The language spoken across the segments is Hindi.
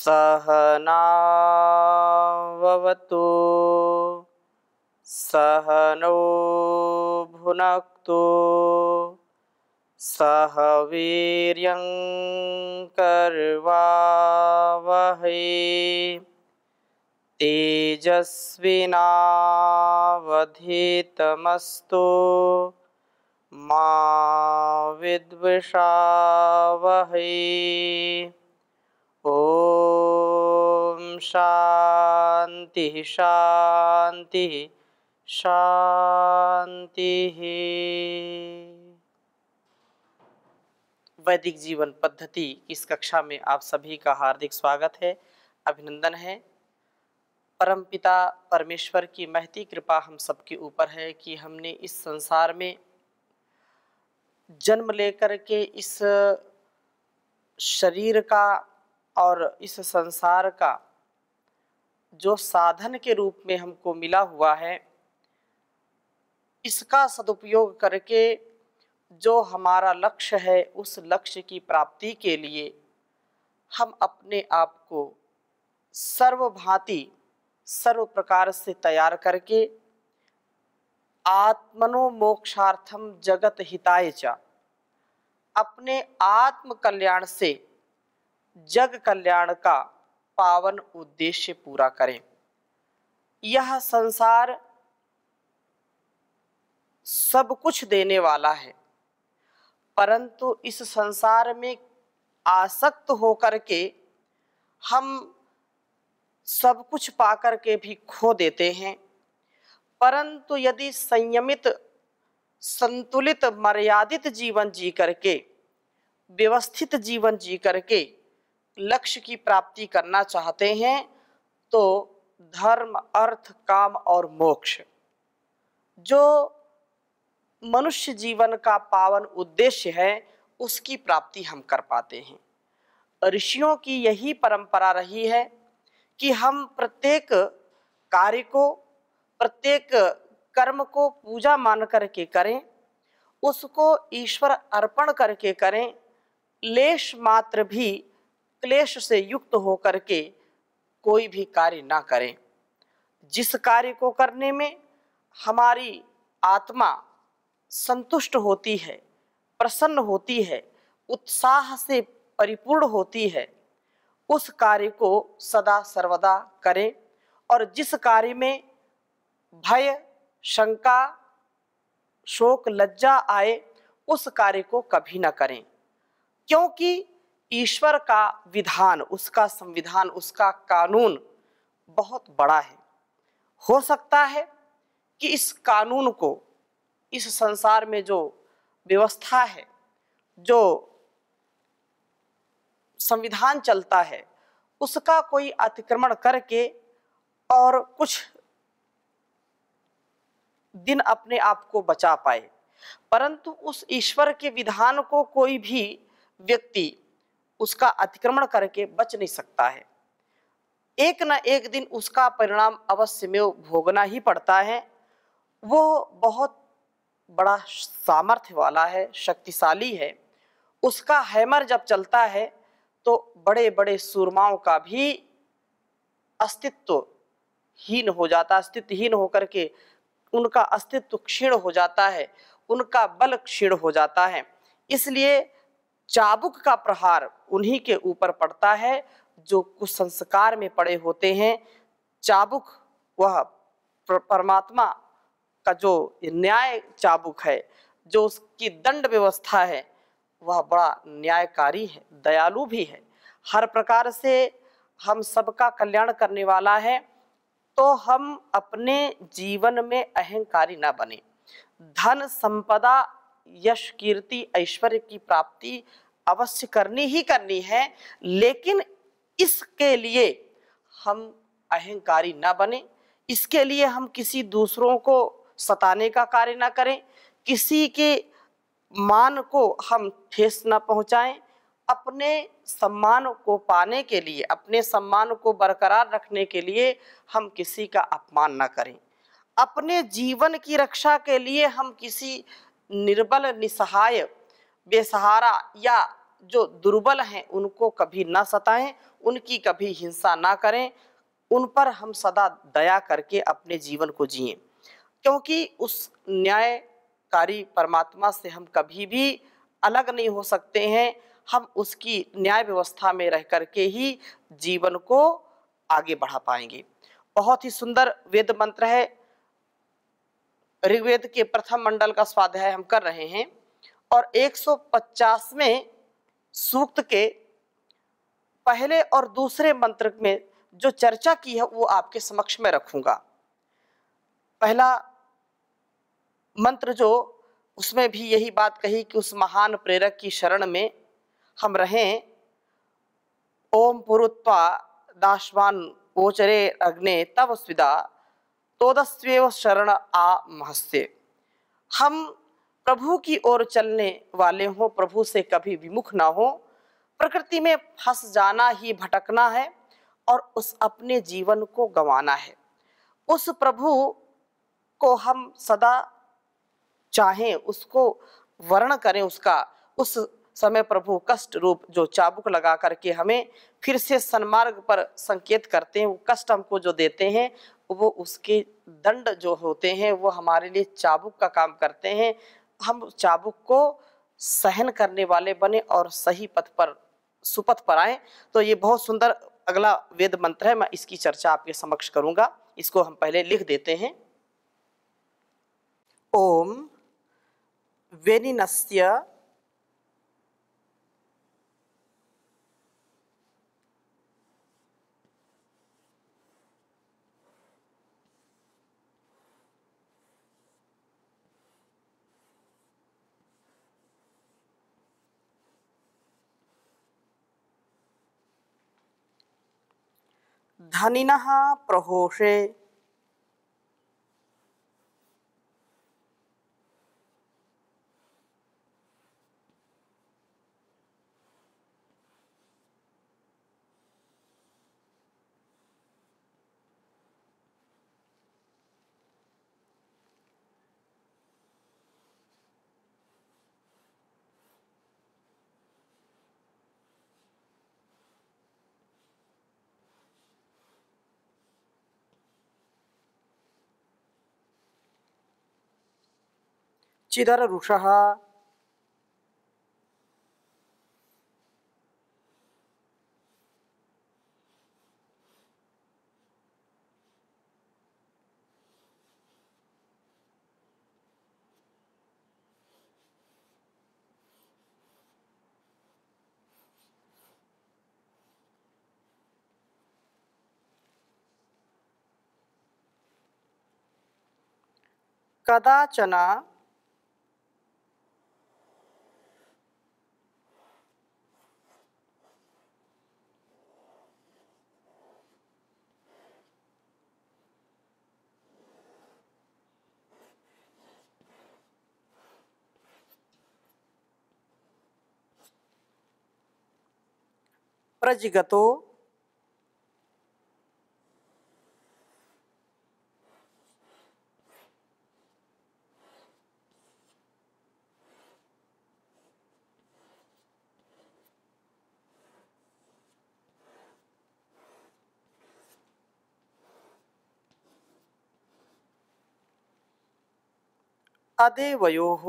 सहनाववतु सहनौ भुनक्तु सह वीर्यं करवावहै तेजस्विनावधीतमस्तु मा विद्विषावहै। ओम शांति शांति शांति। वैदिक जीवन पद्धति इस कक्षा में आप सभी का हार्दिक स्वागत है, अभिनंदन है। परमपिता परमेश्वर की महती कृपा हम सबके ऊपर है कि हमने इस संसार में जन्म लेकर के इस शरीर का और इस संसार का जो साधन के रूप में हमको मिला हुआ है, इसका सदुपयोग करके जो हमारा लक्ष्य है उस लक्ष्य की प्राप्ति के लिए हम अपने आप को सर्वभांति सर्व प्रकार से तैयार करके आत्मनो मोक्षार्थम जगत हिताय च, अपने आत्म कल्याण से जग कल्याण का पावन उद्देश्य पूरा करें। यह संसार सब कुछ देने वाला है, परंतु इस संसार में आसक्त होकर के हम सब कुछ पाकर के भी खो देते हैं। परंतु यदि संयमित संतुलित मर्यादित जीवन जी करके व्यवस्थित जीवन जी करके लक्ष्य की प्राप्ति करना चाहते हैं तो धर्म अर्थ काम और मोक्ष जो मनुष्य जीवन का पावन उद्देश्य है उसकी प्राप्ति हम कर पाते हैं। ऋषियों की यही परंपरा रही है कि हम प्रत्येक कार्य को प्रत्येक कर्म को पूजा मान करके करें, उसको ईश्वर अर्पण करके करें, लेश मात्र भी क्लेश से युक्त होकर के कोई भी कार्य ना करें। जिस कार्य को करने में हमारी आत्मा संतुष्ट होती है, प्रसन्न होती है, उत्साह से परिपूर्ण होती है, उस कार्य को सदा सर्वदा करें। और जिस कार्य में भय शंका शोक लज्जा आए उस कार्य को कभी ना करें, क्योंकि ईश्वर का विधान, उसका संविधान, उसका कानून बहुत बड़ा है। हो सकता है कि इस कानून को, इस संसार में जो व्यवस्था है, जो संविधान चलता है, उसका कोई अतिक्रमण करके और कुछ दिन अपने आप को बचा पाए, परंतु उस ईश्वर के विधान को कोई भी व्यक्ति उसका अतिक्रमण करके बच नहीं सकता है। एक न एक दिन उसका परिणाम अवश्य में भोगना ही पड़ता है। वो बहुत बड़ा सामर्थ्य वाला है, शक्तिशाली है। उसका हैमर जब चलता है तो बड़े बड़े सूरमाओं का भी अस्तित्वहीन हो जाता है, अस्तित्वहीन होकर के उनका अस्तित्व क्षीण हो जाता है, उनका बल क्षीण हो जाता है। इसलिए चाबुक का प्रहार उन्हीं के ऊपर पड़ता है जो कुसंस्कार में पड़े होते हैं। चाबुक वह परमात्मा का जो न्याय चाबुक है, जो उसकी दंड व्यवस्था है, वह बड़ा न्यायकारी है, दयालु भी है, हर प्रकार से हम सबका कल्याण करने वाला है। तो हम अपने जीवन में अहंकारी ना बने। धन संपदा यश कीर्ति ऐश्वर्य की प्राप्ति अवश्य करनी ही करनी है, लेकिन इसके लिए हम अहंकारी ना बने। इसके लिए हम किसी दूसरों को सताने का कार्य ना करें, किसी के मान को हम ठेस ना पहुंचाएं। अपने सम्मान को पाने के लिए, अपने सम्मान को बरकरार रखने के लिए हम किसी का अपमान ना करें। अपने जीवन की रक्षा के लिए हम किसी निर्बल निसहाय बेसहारा या जो दुर्बल हैं उनको कभी ना सताएं, उनकी कभी हिंसा ना करें, उन पर हम सदा दया करके अपने जीवन को जिएं, क्योंकि उस न्यायकारी परमात्मा से हम कभी भी अलग नहीं हो सकते हैं। हम उसकी न्याय व्यवस्था में रह करके ही जीवन को आगे बढ़ा पाएंगे। बहुत ही सुंदर वेद मंत्र है। ऋग्वेद के प्रथम मंडल का स्वाध्याय हम कर रहे हैं और 150वें सूक्त के पहले और दूसरे मंत्र में जो चर्चा की है वो आपके समक्ष में रखूंगा। पहला मंत्र जो, उसमें भी यही बात कही कि उस महान प्रेरक की शरण में हम रहें। ओम पुरुत्वा दाशवान ओचरे अग्ने तव स्विदा तोदस्वेव शरण आ महस्य। हम प्रभु की ओर चलने वाले हों, प्रभु से कभी विमुख ना हो, प्रकृति में फंस जाना ही भटकना है और उस अपने जीवन को गंवाना है। उस प्रभु को हम सदा चाहें, उसको वर्ण करें उसका। उस समय प्रभु कष्ट रूप जो चाबुक लगा करके हमें फिर से सन्मार्ग पर संकेत करते हैं, वो कष्ट हमको जो देते हैं वो उसके दंड जो होते हैं वो हमारे लिए चाबुक का काम करते हैं। हम चाबुक को सहन करने वाले बने और सही पथ पर, सुपथ पर आए। तो ये बहुत सुंदर अगला वेद मंत्र है, मैं इसकी चर्चा आपके समक्ष करूंगा। इसको हम पहले लिख देते हैं। ओम वेनिनस्य धनिनः प्रहोषे चिदरुषः कदाचन प्रजिगतो अदेवयोः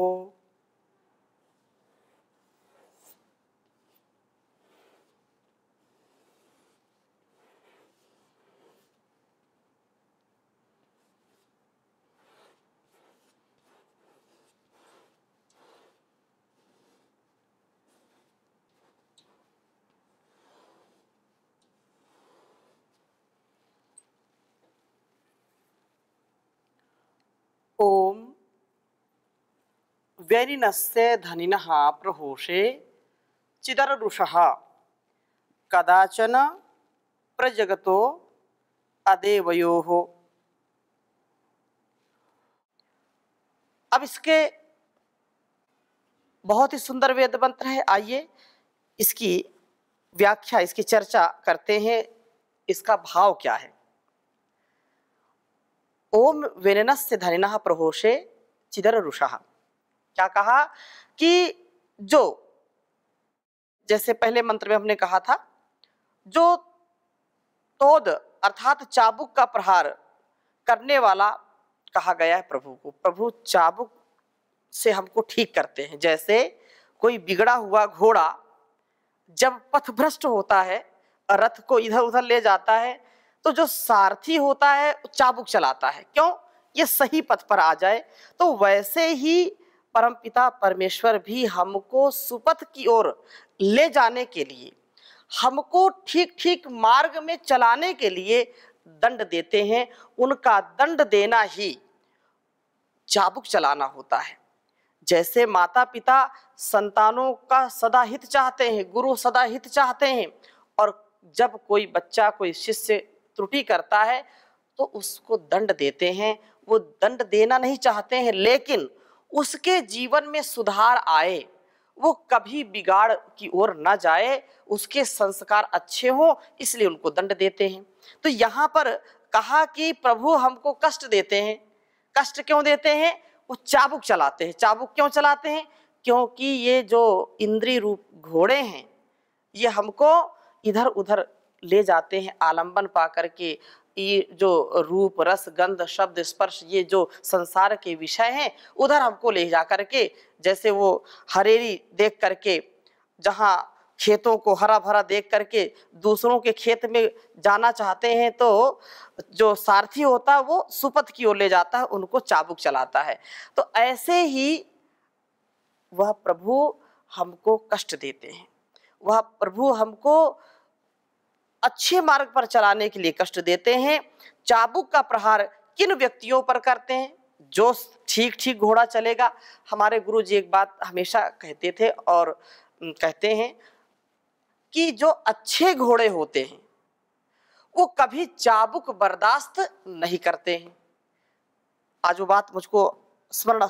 ओम वेनिनस्य धनिनः प्रहोषे चिदरुषः कदाचन प्रजगतो अदेवयोः। अब इसके बहुत ही सुंदर वेद मंत्र है। आइए इसकी व्याख्या, इसकी चर्चा करते हैं। इसका भाव क्या है? ओम वेननस्य धनिनः प्रहोषे चिदरुषः। क्या कहा कि जो जैसे पहले मंत्र में हमने कहा था, जो तोद अर्थात चाबुक का प्रहार करने वाला कहा गया है प्रभु को। प्रभु चाबुक से हमको ठीक करते हैं। जैसे कोई बिगड़ा हुआ घोड़ा जब पथभ्रष्ट होता है, रथ को इधर उधर ले जाता है, तो जो सारथी होता है चाबुक चलाता है, क्यों? ये सही पथ पर आ जाए। तो वैसे ही परमपिता परमेश्वर भी हमको सुपथ की ओर ले जाने के लिए, हमको ठीक ठीक मार्ग में चलाने के लिए दंड देते हैं। उनका दंड देना ही चाबुक चलाना होता है। जैसे माता पिता संतानों का सदा हित चाहते हैं, गुरु सदा हित चाहते हैं, और जब कोई बच्चा कोई शिष्य त्रुटि करता है तो उसको दंड देते हैं। वो दंड देना नहीं चाहते हैं, लेकिन उसके जीवन में सुधार आए, वो कभी बिगाड़ की ओर न जाए, उसके संस्कार अच्छे हों, इसलिए उनको दंड देते हैं। तो यहाँ पर कहा कि प्रभु हमको कष्ट देते हैं। कष्ट क्यों देते हैं? वो चाबुक चलाते हैं। चाबुक क्यों चलाते हैं? क्योंकि ये जो इंद्रिय रूप घोड़े हैं, ये हमको इधर उधर ले जाते हैं आलंबन पा करके। ये जो रूप रस गंध शब्द स्पर्श, ये जो संसार के विषय हैं, उधर हमको ले जा करके, जैसे वो हरेरी देख करके, जहाँ खेतों को हरा भरा देख करके दूसरों के खेत में जाना चाहते हैं, तो जो सारथी होता है वो सुपथ की ओर ले जाता है, उनको चाबुक चलाता है। तो ऐसे ही वह प्रभु हमको कष्ट देते हैं। वह प्रभु हमको अच्छे मार्ग पर चलाने के लिए कष्ट देते हैं। चाबुक का प्रहार किन व्यक्तियों पर करते हैं? जो ठीक ठीक घोड़ा चलेगा। हमारे गुरु जी एक बात हमेशा कहते थे और कहते हैं कि जो अच्छे घोड़े होते हैं वो कभी चाबुक बर्दाश्त नहीं करते हैं। आज वो बात मुझको स्मरण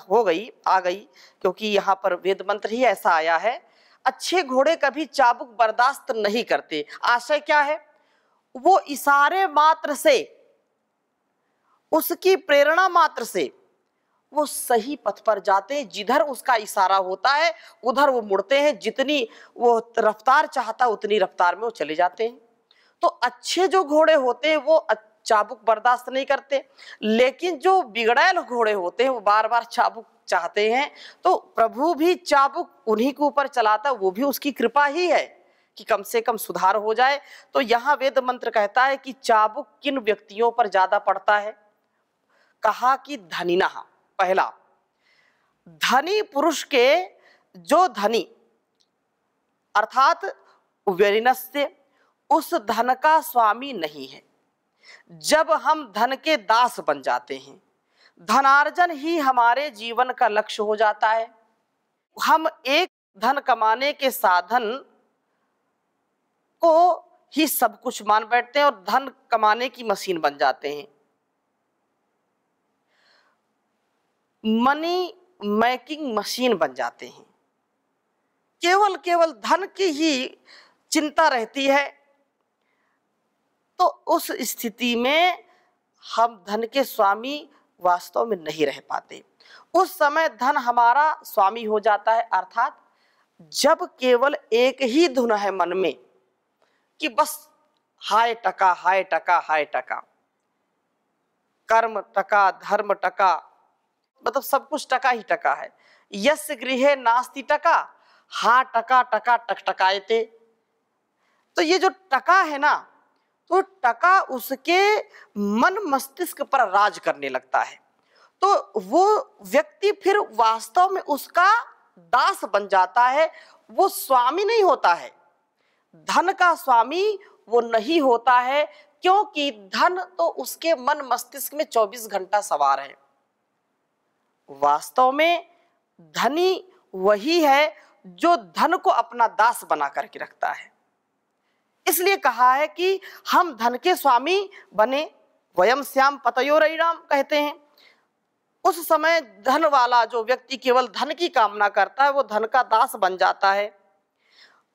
आ गई, क्योंकि यहाँ पर वेद मंत्र ही ऐसा आया है। अच्छे घोड़े कभी चाबुक बर्दाश्त नहीं करते। आशय क्या है? वो इशारे मात्र से, उसकी प्रेरणा मात्र से वो सही पथ पर जाते हैं। जिधर उसका इशारा होता है उधर वो मुड़ते हैं। जितनी वो रफ्तार चाहता उतनी रफ्तार में वो चले जाते हैं। तो अच्छे जो घोड़े होते हैं वो चाबुक बर्दाश्त नहीं करते, लेकिन जो बिगड़ैल घोड़े होते हैं वो बार बार चाबुक चाहते हैं। तो प्रभु भी चाबुक उन्हीं के ऊपर चलाता, वो भी उसकी कृपा ही है कि कम से कम सुधार हो जाए। तो यहाँ वेद मंत्र कहता है कि चाबुक किन व्यक्तियों पर ज्यादा पड़ता है? कहा कि धनिना। पहला, धनी पुरुष के, जो धनी अर्थात व्यरिनस्य, उस धन का स्वामी नहीं है। जब हम धन के दास बन जाते हैं, धनार्जन ही हमारे जीवन का लक्ष्य हो जाता है। हम एक धन कमाने के साधन को ही सब कुछ मान बैठते हैं और धन कमाने की मशीन बन जाते हैं। मनी मेकिंग मशीन बन जाते हैं। केवल धन की ही चिंता रहती है। तो उस स्थिति में हम धन के स्वामी वास्तव में नहीं रह पाते। उस समय धन हमारा स्वामी हो जाता है। अर्थात जब केवल एक ही धुन है मन में कि बस हाय टका हाय टका हाय टका, कर्म टका धर्म टका, मतलब सब कुछ टका ही टका है। यस्य गृहे नास्ति टका, हा टका टका टकटकायते। तो ये जो टका है ना, तो टका उसके मन मस्तिष्क पर राज करने लगता है। तो वो व्यक्ति फिर वास्तव में उसका दास बन जाता है, वो स्वामी नहीं होता है। धन का स्वामी वो नहीं होता है, क्योंकि धन तो उसके मन मस्तिष्क में 24 घंटा सवार है। वास्तव में धनी वही है जो धन को अपना दास बना करके रखता है। इसलिए कहा है कि हम धन के स्वामी बने। वयम श्याम पतयोरयिणाम कहते हैं। उस समय धन वाला जो व्यक्ति केवल धन की कामना करता है वो धन का दास बन जाता है,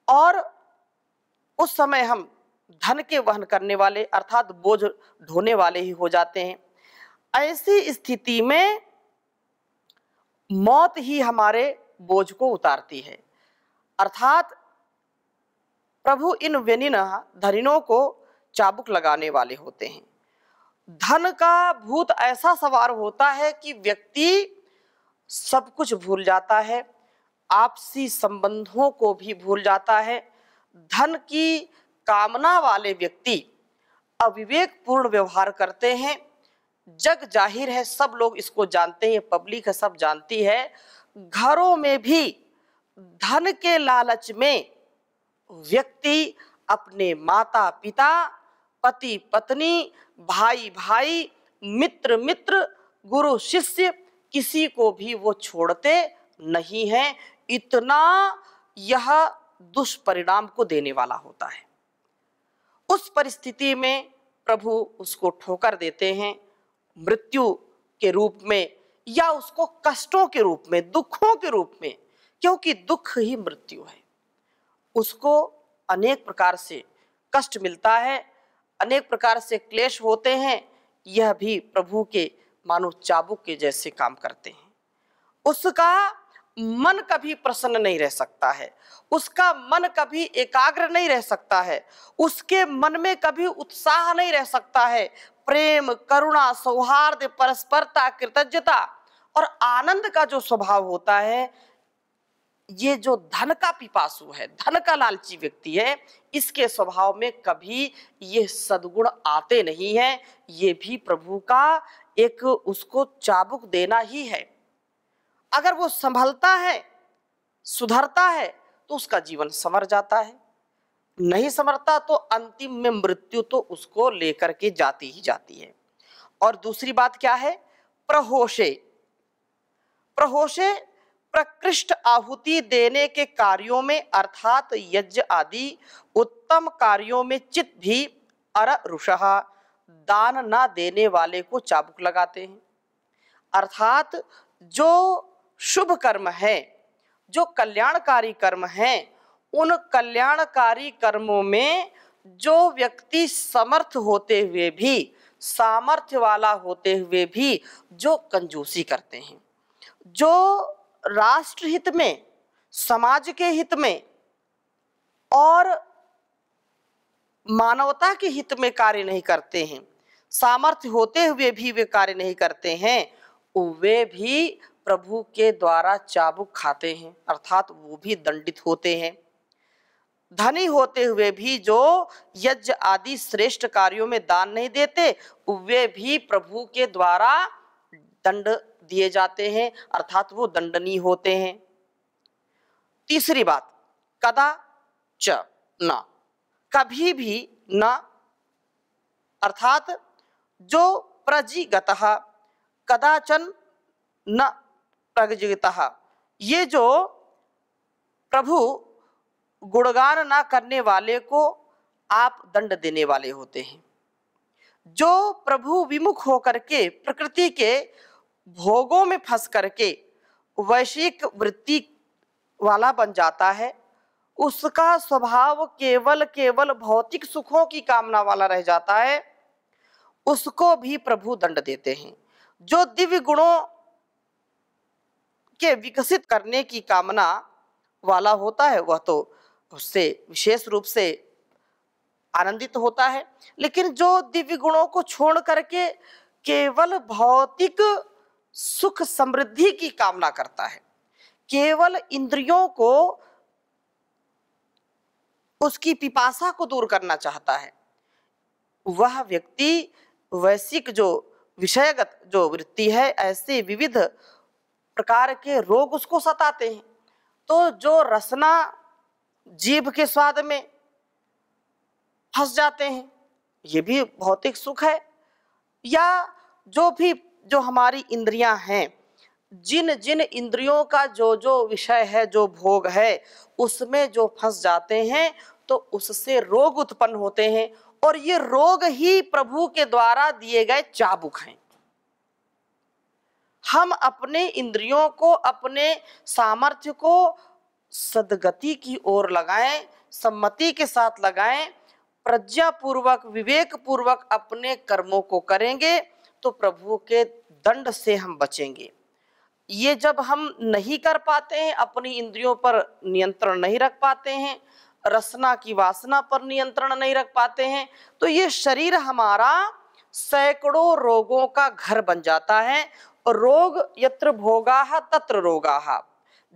और उस समय हम धन के वहन करने वाले अर्थात बोझ ढोने वाले ही हो जाते हैं। ऐसी स्थिति में मौत ही हमारे बोझ को उतारती है। अर्थात प्रभु इन व्यनिनः धनिनों को चाबुक लगाने वाले होते हैं। धन का भूत ऐसा सवार होता है कि व्यक्ति सब कुछ भूल जाता है, आपसी संबंधों को भी भूल जाता है। धन की कामना वाले व्यक्ति अविवेकपूर्ण व्यवहार करते हैं। जग जाहिर है, सब लोग इसको जानते हैं, पब्लिक है, सब जानती है। घरों में भी धन के लालच में व्यक्ति अपने माता पिता, पति पत्नी, भाई भाई, मित्र मित्र, गुरु शिष्य, किसी को भी वो छोड़ते नहीं हैं। इतना यह दुष्परिणाम को देने वाला होता है। उस परिस्थिति में प्रभु उसको ठोकर देते हैं, मृत्यु के रूप में या उसको कष्टों के रूप में, दुखों के रूप में, क्योंकि दुख ही मृत्यु है। उसको अनेक प्रकार से कष्ट मिलता है, अनेक प्रकार से क्लेश होते हैं। यह भी प्रभु के मानो चाबुक के जैसे काम करते हैं। उसका मन कभी प्रसन्न नहीं रह सकता है, उसका मन कभी एकाग्र नहीं रह सकता है, उसके मन में कभी उत्साह नहीं रह सकता है। प्रेम, करुणा, सौहार्द, परस्परता, कृतज्ञता और आनंद का जो स्वभाव होता है, ये जो धन का पिपासु है, धन का लालची व्यक्ति है, इसके स्वभाव में कभी ये सद्गुण आते नहीं हैं। ये भी प्रभु का एक उसको चाबुक देना ही है। अगर वो संभलता है, सुधरता है, तो उसका जीवन संवर जाता है। नहीं संवरता तो अंतिम में मृत्यु तो उसको लेकर के जाती ही जाती है। और दूसरी बात क्या है? प्रहोषे। प्रहोषे प्रकृष्ट आहुति देने के कार्यों में अर्थात यज्ञ आदि उत्तम कार्यों में चित भी अररुषः दान ना देने वाले को चाबुक लगाते हैं। अर्थात जो शुभ कर्म है, जो कल्याणकारी कर्म है, उन कल्याणकारी कर्मों में जो व्यक्ति समर्थ होते हुए भी, सामर्थ्य वाला होते हुए भी जो कंजूसी करते हैं, जो राष्ट्र हित में, समाज के हित में और मानवता के हित में कार्य नहीं करते हैं, सामर्थ्य होते हुए भी वे कार्य नहीं करते हैं, वे भी प्रभु के द्वारा चाबुक खाते हैं, अर्थात वो भी दंडित होते हैं। धनी होते हुए भी जो यज्ञ आदि श्रेष्ठ कार्यों में दान नहीं देते, वे भी प्रभु के द्वारा दंड दिए जाते हैं, अर्थात वो दंडनीय होते हैं। तीसरी बात, कदा च न, कभी भी न, अर्थात जो प्रजिगतः कदाचन न प्रजिगतः, ये जो प्रभु गुणगान ना करने वाले को आप दंड देने वाले होते हैं। जो प्रभु विमुख होकर के प्रकृति के भोगों में फंस करके वैश्विक वृत्ति वाला बन जाता है, उसका स्वभाव केवल भौतिक सुखों की कामना वाला रह जाता है, उसको भी प्रभु दंड देते हैं। जो दिव्य गुणों के विकसित करने की कामना वाला होता है, वह तो उससे विशेष रूप से आनंदित होता है। लेकिन जो दिव्य गुणों को छोड़ करके केवल भौतिक सुख समृद्धि की कामना करता है, केवल इंद्रियों को, उसकी पिपासा को दूर करना चाहता है, वह व्यक्ति वैश्विक जो विषयगत जो वृत्ति है, ऐसे विविध प्रकार के रोग उसको सताते हैं। तो जो रसना जीभ के स्वाद में फंस जाते हैं, ये भी भौतिक सुख है। या जो हमारी इंद्रियां हैं, जिन जिन इंद्रियों का जो जो विषय है, जो भोग है, उसमें जो फंस जाते हैं, तो उससे रोग उत्पन्न होते हैं। और ये रोग ही प्रभु के द्वारा दिए गए चाबुक हैं। हम अपने इंद्रियों को, अपने सामर्थ्य को सद्गति की ओर लगाएं, सम्मति के साथ लगाएं, प्रज्ञापूर्वक, विवेक पूर्वक अपने कर्मों को करेंगे तो प्रभु के दंड से हम बचेंगे। ये जब हम नहीं कर पाते हैं, अपनी इंद्रियों पर नियंत्रण नहीं रख पाते हैं, रसना की वासना पर नियंत्रण नहीं रख पाते हैं, तो ये शरीर हमारा सैकड़ों रोगों का घर बन जाता है। और रोग यत्र भोगाः तत्र रोगाः,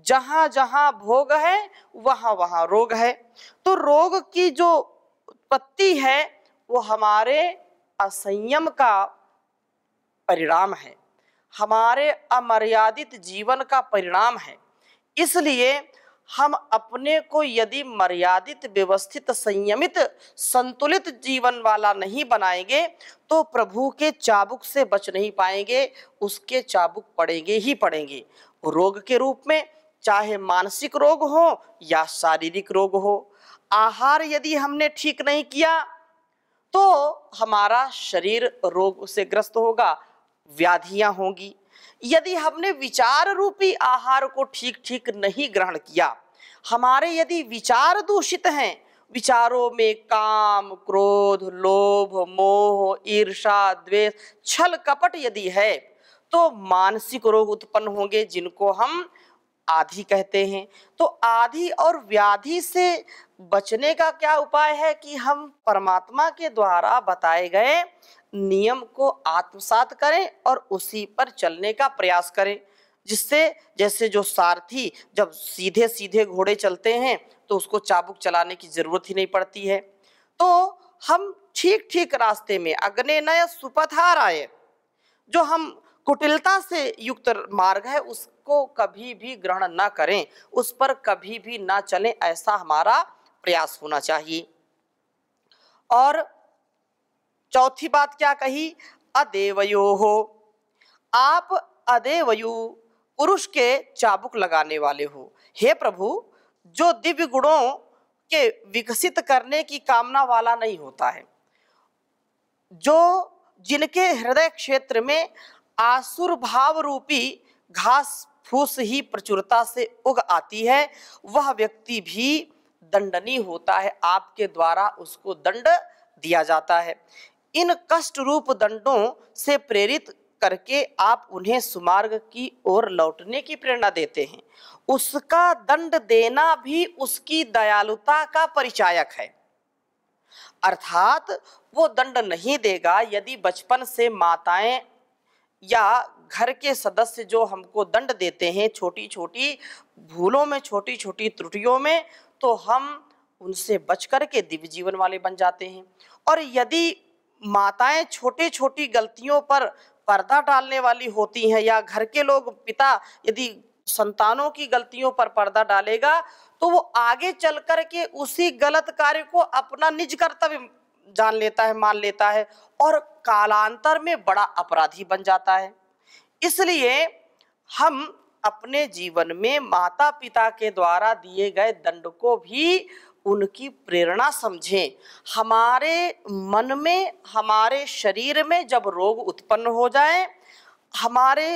जहां जहां भोग है वहां वहां रोग है। तो रोग की जो उत्पत्ति है वो हमारे असंयम का परिणाम है, हमारे अमर्यादित जीवन का परिणाम है। इसलिए हम अपने को यदि मर्यादित, व्यवस्थित, संयमित, संतुलित जीवन वाला नहीं बनाएंगे तो प्रभु के चाबुक से बच नहीं पाएंगे, उसके चाबुक पड़ेंगे ही पड़ेंगे। रोग के रूप में, चाहे मानसिक रोग हो या शारीरिक रोग हो। आहार यदि हमने ठीक नहीं किया तो हमारा शरीर रोग से ग्रस्त होगा, व्याधियां होंगी। यदि हमने विचार रूपी आहार को ठीक ठीक नहीं ग्रहण किया, हमारे यदि विचार दूषित हैं, विचारों में काम, क्रोध, लोभ, मोह, ईर्ष्या, द्वेष, छल कपट यदि है, तो मानसिक रोग उत्पन्न होंगे, जिनको हम आदि कहते हैं। तो आदि और व्याधि से बचने का क्या उपाय है कि हम परमात्मा के द्वारा बताए गए नियम को आत्मसात करें और उसी पर चलने का प्रयास करें, जिससे जैसे जो सारथी जब सीधे सीधे घोड़े चलते हैं तो उसको चाबुक चलाने की जरूरत ही नहीं पड़ती है। तो हम ठीक ठीक रास्ते में, अग्नेय सुपथाराय, जो हम कुटिलता से युक्त मार्ग है उसको कभी भी ग्रहण ना करें, उस पर कभी भी ना चलें, ऐसा हमारा प्रयास होना चाहिए। और चौथी बात क्या कही? अदेवयोः, आप अदेवयु, पुरुष के चाबुक लगाने वाले हो। हे प्रभु, जो दिव्य गुणों के विकसित करने की कामना वाला नहीं होता है, जो जिनके हृदय क्षेत्र में आसुर भाव रूपी घास फूस ही प्रचुरता से उग आती है, वह व्यक्ति भी दंडनीय होता है, आपके द्वारा उसको दंड दिया जाता है। इन कष्ट रूप दंडों से प्रेरित करके आप उन्हें सुमार्ग की ओर लौटने की प्रेरणा देते हैं। उसका दंड देना भी उसकी दयालुता का परिचायक है। अर्थात वो दंड नहीं देगा यदि बचपन से माताएं या घर के सदस्य जो हमको दंड देते हैं छोटी छोटी भूलों में, छोटी छोटी त्रुटियों में, तो हम उनसे बच करके दिव्य जीवन वाले बन जाते हैं। और यदि माताएं छोटी छोटी गलतियों पर पर्दा डालने वाली होती हैं, या घर के लोग, पिता यदि संतानों की गलतियों पर पर्दा डालेगा, तो वो आगे चल कर के उसी गलत कार्य को अपना निज कर्तव्य जान लेता है, मान लेता है, और कालांतर में बड़ा अपराधी बन जाता है। इसलिए हम अपने जीवन में माता पिता के द्वारा दिए गए दंड को भी उनकी प्रेरणा समझें। हमारे मन में, हमारे शरीर में जब रोग उत्पन्न हो जाए, हमारे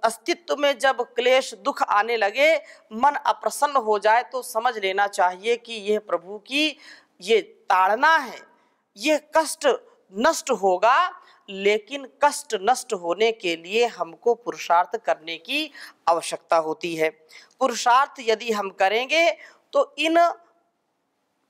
अस्तित्व में जब क्लेश दुख आने लगे, मन अप्रसन्न हो जाए, तो समझ लेना चाहिए कि यह प्रभु की ये ताड़ना है, यह कष्ट नष्ट होगा। लेकिन कष्ट नष्ट होने के लिए हमको पुरुषार्थ करने की आवश्यकता होती है। पुरुषार्थ यदि हम करेंगे तो इन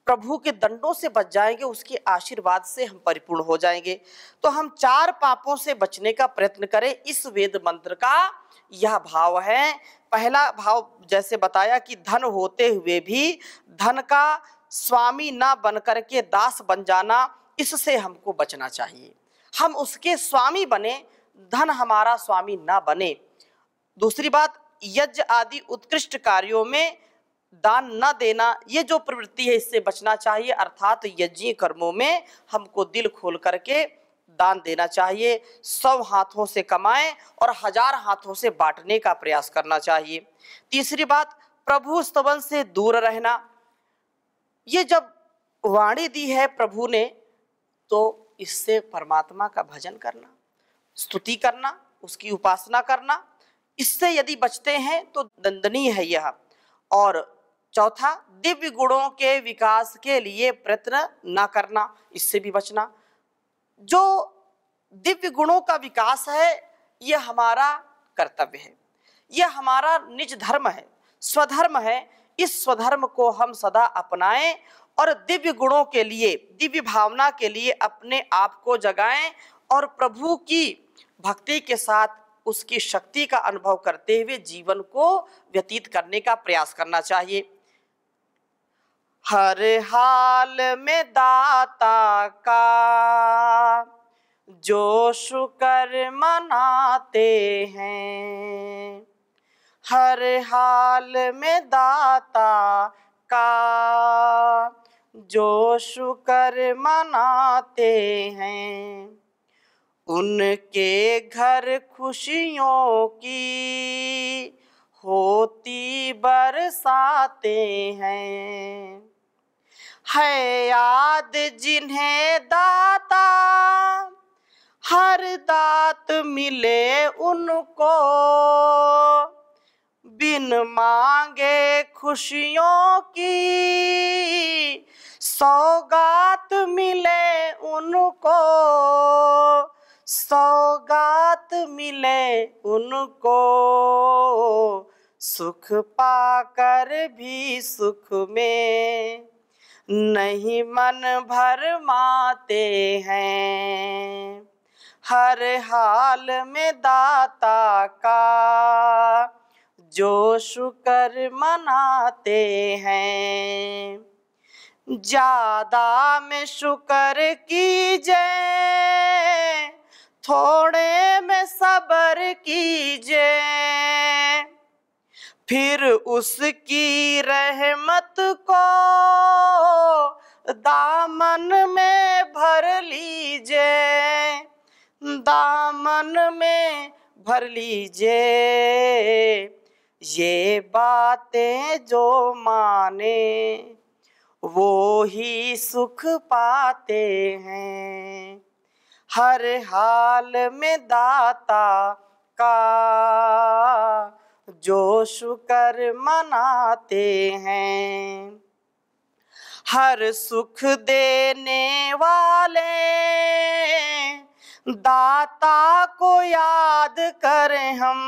प्रभु के दंडों से बच जाएंगे, उसके आशीर्वाद से हम परिपूर्ण हो जाएंगे। तो हम 4 पापों से बचने का प्रयत्न करें। इस वेद मंत्र का यह भाव है। पहला भाव जैसे बताया कि धन होते हुए भी धन का स्वामी ना बन करके दास बन जाना, इससे हमको बचना चाहिए। हम उसके स्वामी बने, धन हमारा स्वामी ना बने। दूसरी बात, यज्ञ आदि उत्कृष्ट कार्यों में दान न देना, ये जो प्रवृत्ति है इससे बचना चाहिए। अर्थात यज्ञीय कर्मों में हमको दिल खोल करके दान देना चाहिए। 100 हाथों से कमाएं और 1000 हाथों से बांटने का प्रयास करना चाहिए। तीसरी बात, प्रभु स्तवन से दूर रहना। ये जब वाणी दी है प्रभु ने, तो इससे परमात्मा का भजन करना, स्तुति करना, उसकी उपासना करना, इससे यदि बचते हैं तो दंडनीय है यह। और चौथा, दिव्य गुणों के विकास के लिए प्रयत्न ना करना, इससे भी बचना। जो दिव्य गुणों का विकास है यह हमारा कर्तव्य है, यह हमारा निज धर्म है, स्वधर्म है। इस स्वधर्म को हम सदा अपनाएं और दिव्य गुणों के लिए, दिव्य भावना के लिए अपने आप को जगाएं और प्रभु की भक्ति के साथ उसकी शक्ति का अनुभव करते हुए जीवन को व्यतीत करने का प्रयास करना चाहिए। हर हाल में दाता का जो शुक्र मनाते हैं, हर हाल में दाता का जो शुक्र मनाते हैं, उनके घर खुशियों की होती बरसाते हैं। है याद जिन्हें दाता हर दात मिले उनको, बिन मांगे खुशियों की सौगात मिले उनको, सौगात मिले उनको। सुख पाकर भी सुख में नहीं मन भरमाते हैं, हर हाल में दाता का जो शुक्र मनाते हैं। ज्यादा में शुक्र कीजिए, थोड़े में सब्र कीजिए, फिर उसकी रहमत को दामन में भर लीजिए, दामन में भर लीजिए। ये बातें जो माने वो ही सुख पाते हैं, हर हाल में दाता का जो शुक्र मनाते हैं। हर सुख देने वाले दाता को याद करें हम,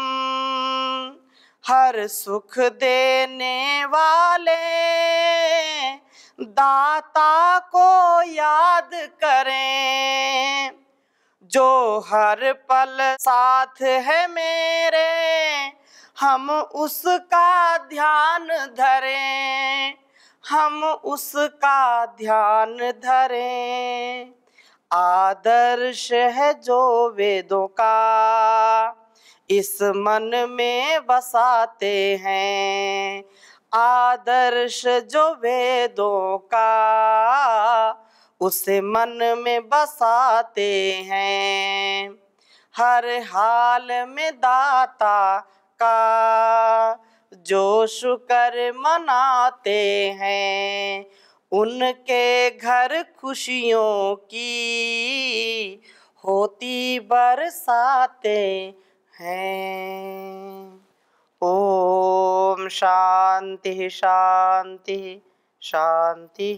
हर सुख देने वाले दाता को याद करें। जो हर पल साथ है मेरे, हम उसका ध्यान धरें, हम उसका ध्यान धरें। आदर्श है जो वेदों का इस मन में बसाते हैं, आदर्श जो वेदों का उसे मन में बसाते हैं। हर हाल में दाता का जो शुक्र मनाते हैं, उनके घर खुशियों की होती बरसाते हैं। ओम शांति शांति शांति।